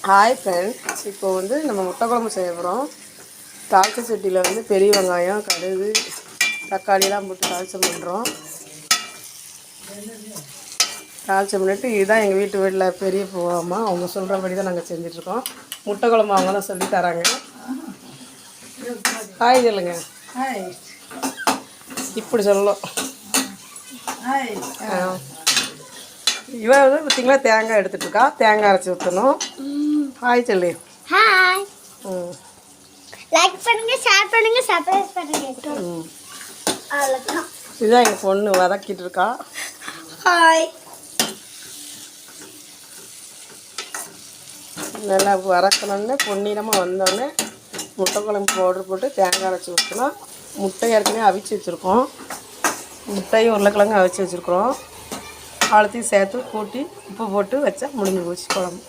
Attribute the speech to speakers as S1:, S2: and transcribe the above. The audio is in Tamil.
S1: ஹாய் ஃப்ரெண்ட்ஸ், இப்போ வந்து நம்ம முட்டை குழம்பு செய்ய போகிறோம். தாளிச்ச சட்டியில் வந்து பெரிய வெங்காயம், கடுகு, தக்காளிலாம் போட்டு தாளிச்சம் பண்ணுறோம். தாளிச்சம் பண்ணிட்டு இதுதான் எங்கள் வீட்டில் பெரிய போகாமல் அவங்க சொல்கிறபடி தான் நாங்கள் செஞ்சிட்ருக்கோம். முட்டை குழம்பு அவங்க தான் சொல்லி தராங்க. ஹாய் சொல்லுங்க.
S2: ஹாய்.
S1: இப்படி சொல்லலாம். இவன் வந்து பார்த்திங்களா தேங்காய் எடுத்துகிட்ருக்கா. தேங்காய் அரைச்சி ஊற்றணும். ஹாய் சொல்லு.
S3: ஹாய். லைக் பண்ணுங்க, ஷேர் பண்ணுங்க, சப்ஸ்கிரைப் பண்ணுங்க. அவ்வளவுதான்.
S1: இதுதான் எங்கள் பொண்ணு வதக்கிட்டு இருக்கா.
S3: ஹாய்.
S1: நல்லா வதக்கணுன்னு பொன்னிறமாக வந்தோடனே முட்டை குழம்பு பவுடர் போட்டு தேங்காய் அரைச்சி ஊற்றலாம். முட்டை ஏற்கனவே அவிச்சு வச்சுருக்கோம். முட்டையும் உருளைக்கிழங்கு அவிச்சு வச்சுருக்குறோம். அவ்வளோத்தையும் சேர்த்து கூட்டி உப்பு போட்டு வச்சா முடிஞ்சு போச்சு குழம்பு.